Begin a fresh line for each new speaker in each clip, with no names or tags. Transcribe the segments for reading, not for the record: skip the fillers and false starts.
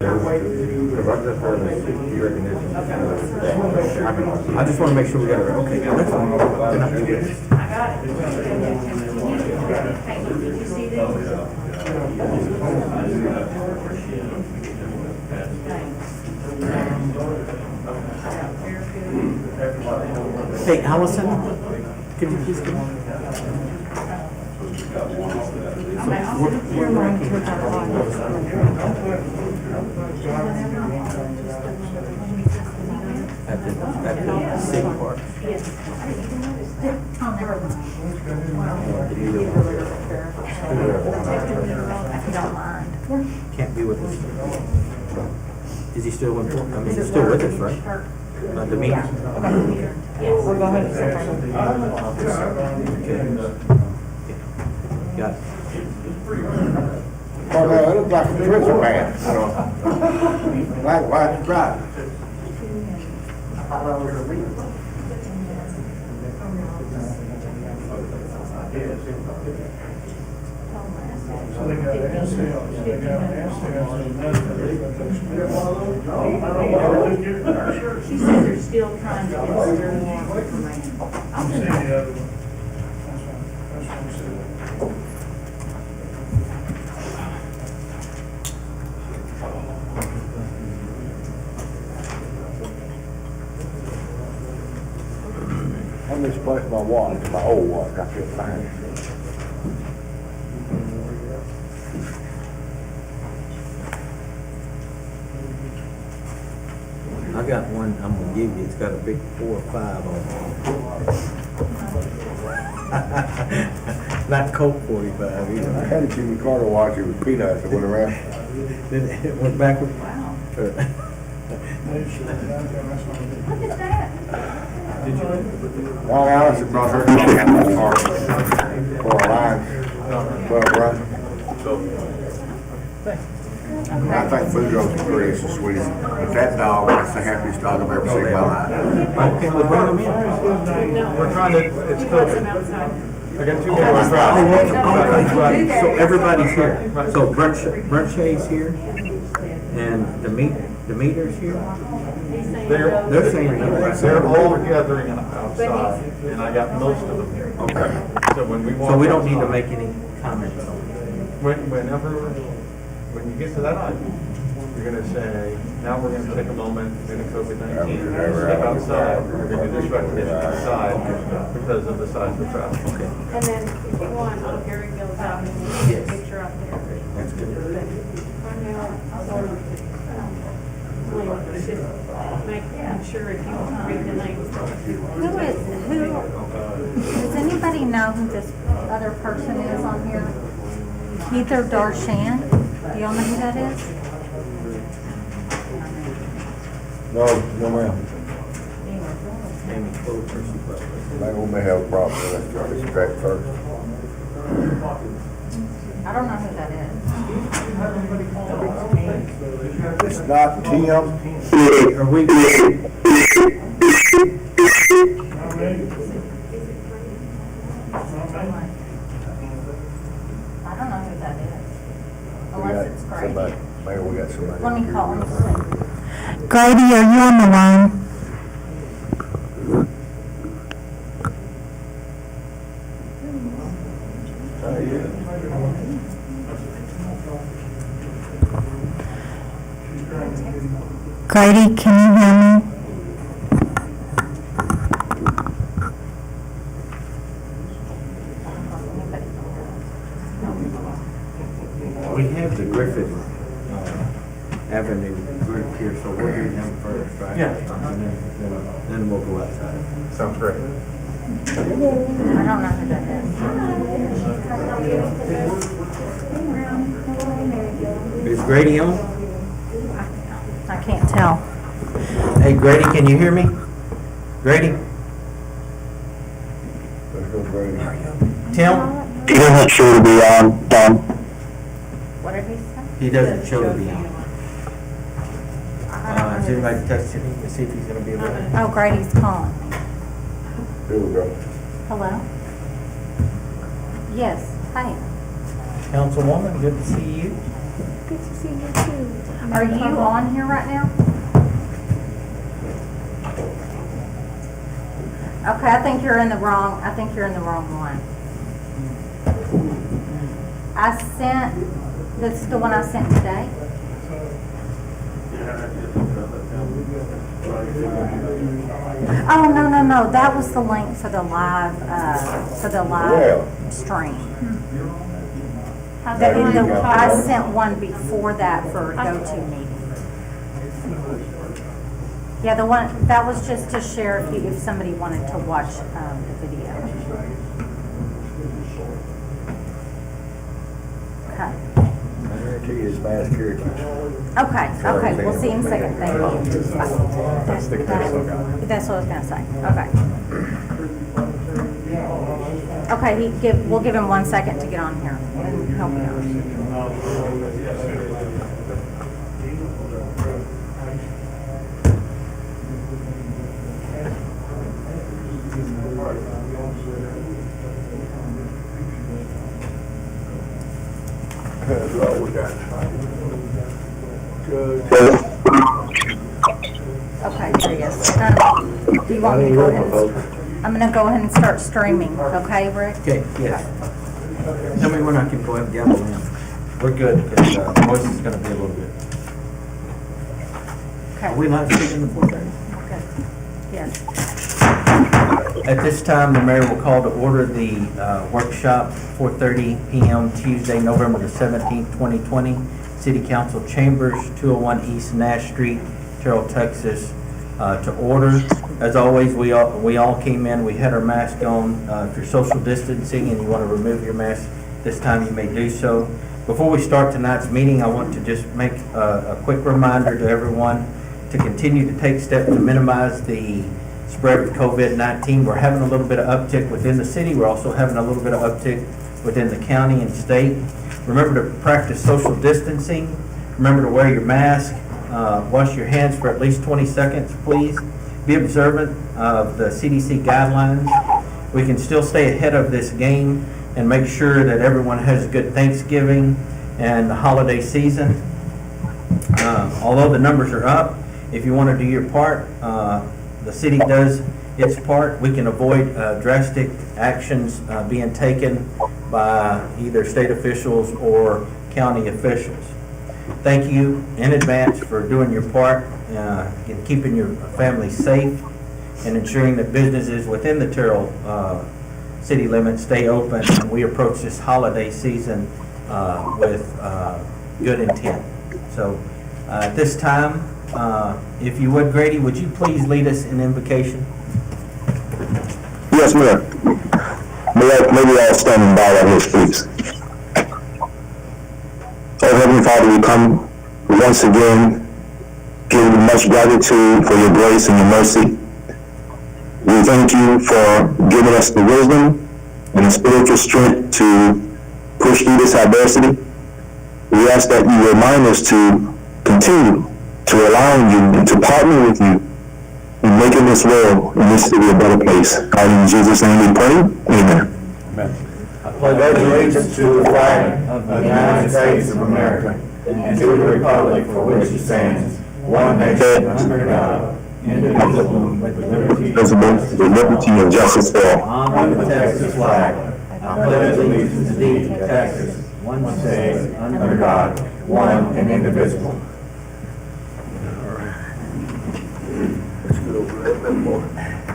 I just want to make sure we got it right. Okay, now that's fine. Then I can do this. Hey, Allison, could you please come on? At the city park. Can't be with us. Is he still in? I mean, he's still with us, right? The meeting. Yes. We'll go ahead and sit okay. Got it.
Oh no, it looks like a prison man. Like white drive.
So they got NCLs, they got NCLs.
She said they're still trying to get more information.
I'm seeing the other one. That's what we said.
I misplaced my watch, my old watch, I feel fine.
I got one I'm gonna give you. It's got a big 4 or 5 on it. Not Coke 45 either.
I had a Jimmy Carter watch, it was peanuts, it went around.
Then it went backward.
Wow.
They should have done that.
Look at that.
Did you?
Long Allison brought her dog out of the car for a line, 12 run. I think Boudreaux's the prettiest and sweetest, but that dog, that's the happiest dog I've ever seen in my life.
Okay, we'll bring them in.
We're trying to, it's COVID. I got 2 more.
Okay, so everybody's here. So Brent Shay's here, and the meter's here. They're saying
They're all gathering outside, and I got most of them here.
okay.
So when we walk
So we don't need to
outside,
make any comments on it.
When you get to that item, you're gonna say, now we're gonna take a moment in a COVID-19, step outside, we're gonna do this recognition outside because of the size of the traffic.
Okay,
And then if you want, Gary goes out and get a picture up there.
that's good.
Right now, make sure if you read the names.
Does anybody know who this other person is on here? Heather Darshan? Do y'all know who that is?
No, no ma'am.
Amy Clover, she probably.
They won't have a problem, let's try this track first.
I don't know who that is.
It's not Tim.
Are we?
I don't know who that is.
We got
Unless it's Grady.
somebody, maybe we got somebody.
Let me call him. Grady, are you on the line? Grady, can you hear me?
We have the Griffith Avenue group here, so we'll do them first, right?
Yeah.
And then we'll go outside.
Sounds great.
I don't know who that is.
Is Grady on?
I can't tell.
Hey, Grady, can you hear me? Grady?
Let's go, Brady.
Tim?
He doesn't show to be on, Don.
What did he say?
He doesn't show to be on.
I don't know
Is
who
anybody
this
texting him to see if he's gonna be available?
is. Oh, Grady's calling.
Here we go.
Hello? Yes, hi.
Councilwoman, good to see you.
good to see you too.
Are you on here right now? Okay, I think you're in the wrong one. That's the one I sent today. Oh, no, that was the link for the live, stream. I sent one before that for GoToMeeting. Yeah, the one, that was just to share if somebody wanted to watch, the video. Okay.
I guarantee you it's mass security.
Okay, we'll see in a second, thank you. That's what I was gonna say, okay. Okay, we'll give him 1 second to get on here and help you out.
That's all we got.
Okay, there he is. Do you want me to go ahead and, I'm gonna go ahead and start streaming, okay, Rick?
Okay, yes. Tell me when I can go ahead and gavel in. We're good, because the voice is gonna be a little bit. Are
Okay,
we live streaming the 4:30?
okay, yes.
At this time, the mayor will call to order the workshop, 4:30 p.m. Tuesday, November the 17th, 2020. City Council Chambers, 201 East Nash Street, Terrell, Texas, to order. As always, we all came in, we had our mask on. If you're social distancing and you want to remove your mask this time, you may do so. Before we start tonight's meeting, I want to just make a quick reminder to everyone to continue to take steps to minimize the spread of COVID-19. We're having a little bit of uptick within the city. We're also having a little bit of uptick within the county and state. Remember to practice social distancing. Remember to wear your mask. Wash your hands for at least 20 seconds, please. Be observant of the CDC guidelines. We can still stay ahead of this game and make sure that everyone has a good Thanksgiving and the holiday season. Although the numbers are up, if you want to do your part, the city does its part. We can avoid drastic actions being taken by either state officials or county officials. Thank you in advance for doing your part in keeping your family safe and ensuring that businesses within the Terrell city limits stay open, and we approach this holiday season with good intent. So at this time, if you would, Grady, would you please lead us in invocation?
Yes, Mayor. Maybe I'll stand and bow like this, please. Oh, Heavenly Father, we come once again giving you much gratitude for your grace and your mercy. We thank you for giving us the wisdom and the spiritual strength to push through this adversity. We ask that you remind us to continue to rely on you and to partner with you in making this world and this city a better place. God, in Jesus' name we pray. Amen.
I pledge allegiance to the flag of the United States of America and to the republic for which it stands, one nation under God, indivisible, with liberty and justice for all.
Honor the Texas flag. I pledge allegiance to thee, Texas, one state, under God,
one and indivisible.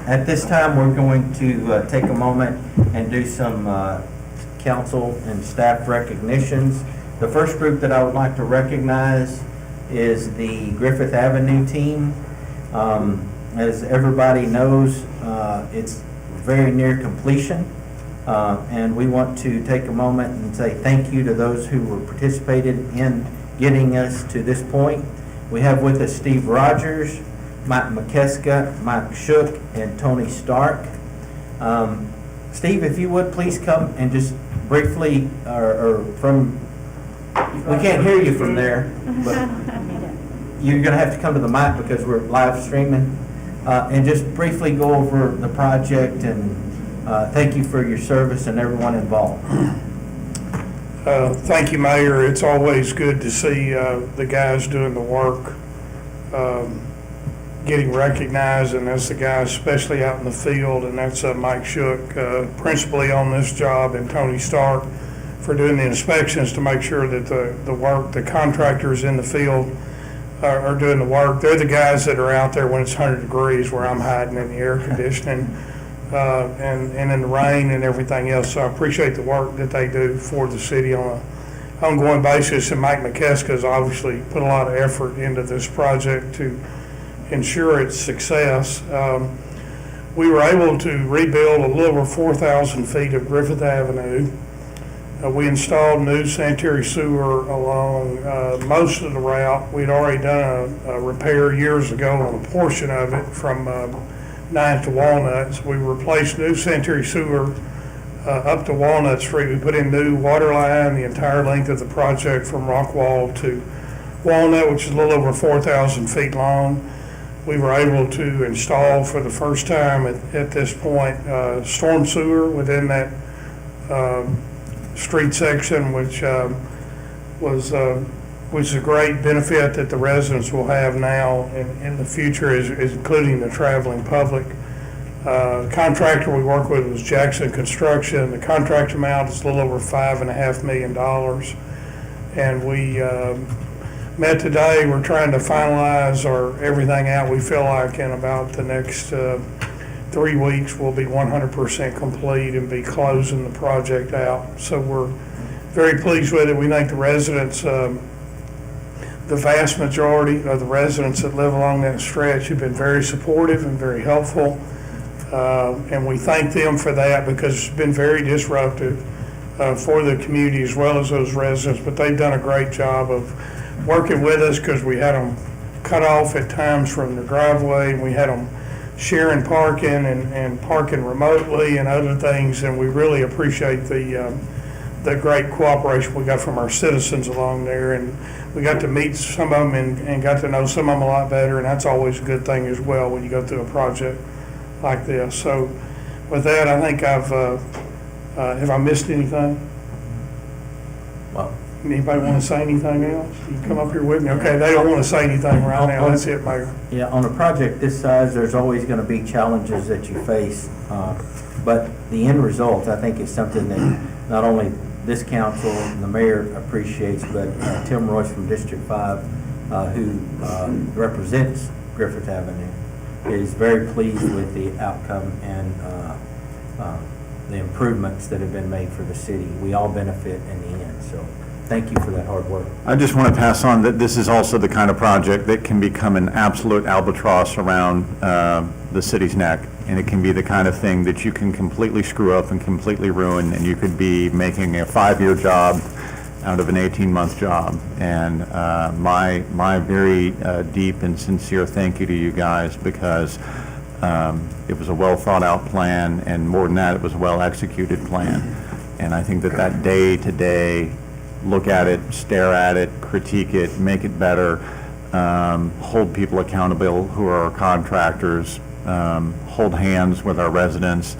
At this time, we're going to take a moment and do some council and staff recognitions. The first group that I would like to recognize is the Griffith Avenue team. As everybody knows, it's very near completion, and we want to take a moment and say thank you to those who were participated in getting us to this point. We have with us Steve Rogers, Mike McKeska, Mike Shook, and Tony Stark. Steve, if you would please come and just briefly, or from, we can't hear you from there, but you're going to have to come to the mic because we're live streaming, and just briefly go over the project and thank you for your service and everyone involved.
Thank you, Mayor. It's always good to see the guys doing the work, getting recognized, and that's the guys especially out in the field, and that's Mike Shook, principally on this job, and Tony Stark for doing the inspections to make sure that the contractors in the field are doing the work. They're the guys that are out there when it's 100 degrees where I'm hiding in the air conditioning and in the rain and everything else. So I appreciate the work that they do for the city on an ongoing basis. And Mike McKeska's obviously put a lot of effort into this project to ensure its success. We were able to rebuild a little over 4,000 feet of Griffith Avenue. We installed new sanitary sewer along most of the route. We'd already done a repair years ago on a portion of it from 9th to Walnuts. We replaced new sanitary sewer up to Walnut Street. We put in new water line the entire length of the project from Rockwall to Walnut, which is a little over 4,000 feet long. We were able to install for the first time at this point storm sewer within that street section, which is a great benefit that the residents will have now in the future, is including the traveling public. Contractor we work with was Gexa Construction. The contract amount is a little over $5.5 million. And we met today. We're trying to finalize everything out. We feel like in about the next 3 weeks we'll be 100% complete and be closing the project out. So we're very pleased with it. We think the residents, the vast majority of the residents that live along that stretch have been very supportive and very helpful. And we thank them for that because it's been very disruptive for the community as well as those residents. But they've done a great job of working with us because we had them cut off at times from the driveway, and we had them sharing parking and parking remotely and other things, and we really appreciate the great cooperation we got from our citizens along there, and we got to meet some of them and got to know some of them a lot better, and that's always a good thing as well when you go through a project like this. So with that, I think have I missed anything?
Well,
Anybody want to say anything else? You come up here with me. Okay, they don't want to say anything right now. That's it, Mayor.
yeah, on a project this size, there's always going to be challenges that you face. But the end result, I think, is something that not only this council and the mayor appreciates, but Tim Royce from District 5, who represents Griffith Avenue, is very pleased with the outcome and the improvements that have been made for the city. We all benefit in the end, so thank you for that hard work.
I just want to pass on that this is also the kind of project that can become an absolute albatross around the city's neck, and it can be the kind of thing that you can completely screw up and completely ruin, and you could be making a 5-year job out of an 18-month job. And my very deep and sincere thank you to you guys, because it was a well thought out plan, and more than that, it was a well executed plan. And I think that day-to-day look at it, stare at it, critique it, make it better, hold people accountable who are our contractors, hold hands with our residents.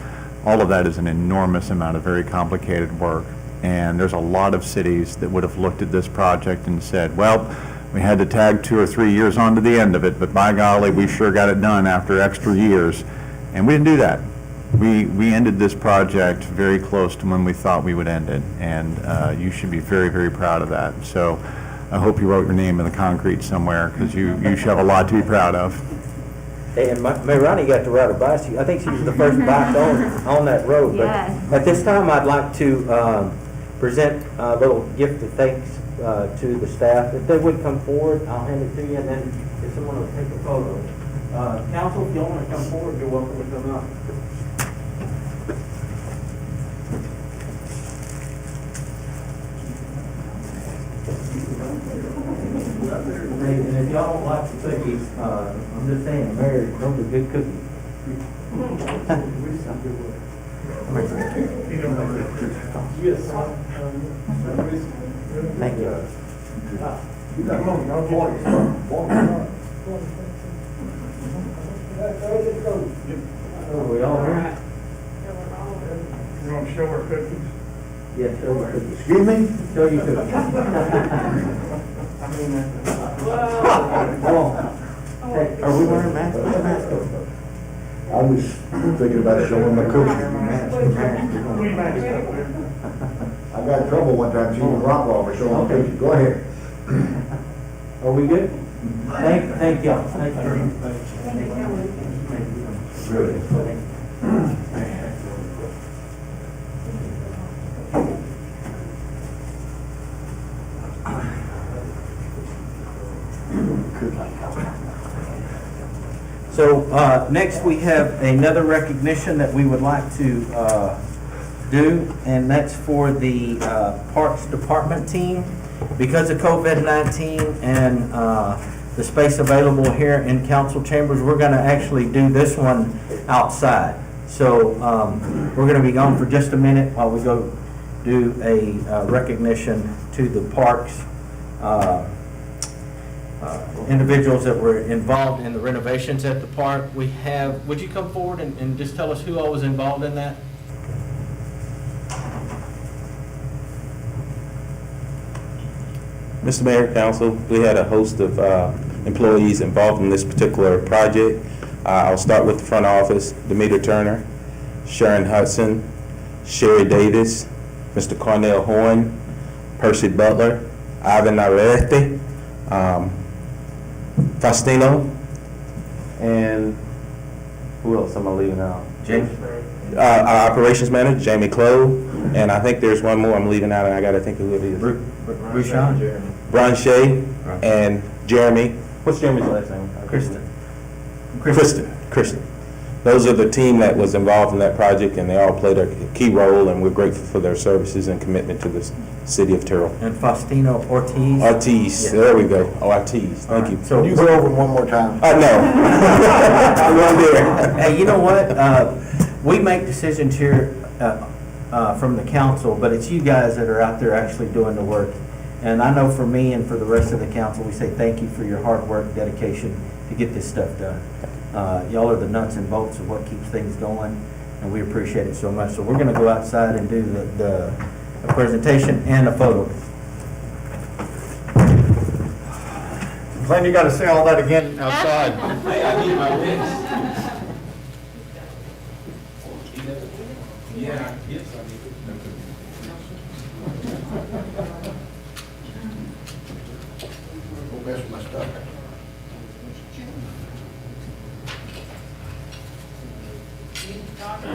All of that is an enormous amount of very complicated work. And there's a lot of cities that would have looked at this project and said, well, we had to tag 2 or 3 years onto the end of it, but by golly, we sure got it done after extra years. And we didn't do that. We ended this project very close to when we thought we would end it, and you should be very, very proud of that. So I hope you wrote your name in the concrete somewhere, because you should have a lot to be proud of.
Hey, and Mayor Ronnie got to ride a bicycle. I think she was the first bike on that road. But
Yes.
at this time, I'd like to present a little gift of thanks to the staff. If they would come forward, I'll hand it to you, and then if someone will take a photo. Council, if you want to come forward, you're welcome to come up. And if y'all don't like the cookies, I'm just saying, Mary, those are good cookies. Thank you. Are we all here?
You want to show our cookies?
Yes, sir.
Excuse me?
Show you cookies. Hey, are we wearing masks?
I was thinking about showing my cookies. I got in trouble one time, shooting a rock off or showing cookies. Go ahead.
Are we good? Thank y'all. Thank you.
Really?
So, next we have another recognition that we would like to, do, and that's for the, Parks Department team. Because of COVID-19 and, the space available here in council chambers, we're gonna actually do this one outside. So, we're gonna be gone for just a minute while we go do a, recognition to the parks, individuals that were involved in the renovations at the park. We have, would you come forward and just tell us who all was involved in that?
Mr. Mayor, Council, we had a host of employees involved in this particular project. I'll start with the front office: Demeter Turner, Sharon Hudson, Sherry Davis, Mr. Cornell Horn, Percy Butler, Ivan Arete, Faustino, and who else am I leaving out?
James?
Our operations manager, Jamie Clough, and I think there's one more I'm leaving out, and I gotta think of who it is.
Rushan?
Blanche and Jeremy. What's Jeremy's last name? Kristen. Those are the team that was involved in that project, and they all played a key role, and we're grateful for their services and commitment to the city of Terrell.
And Faustino Ortiz?
Ortiz,
Yeah.
there we go. Oh, Ortiz, thank you.
So
Can you go over it one more time?
No. I wasn't there.
Hey, you know what? We make decisions here from the council, but it's you guys that are out there actually doing the work. And I know for me and for the rest of the council, we say thank you for your hard work, dedication to get this stuff done. Y'all are the nuts and bolts of what keeps things going, and we appreciate it so much. So we're going to go outside and do the presentation and a photo.
Glenn, you gotta say all that again outside.
Hey, I need my wings. Yeah, yes.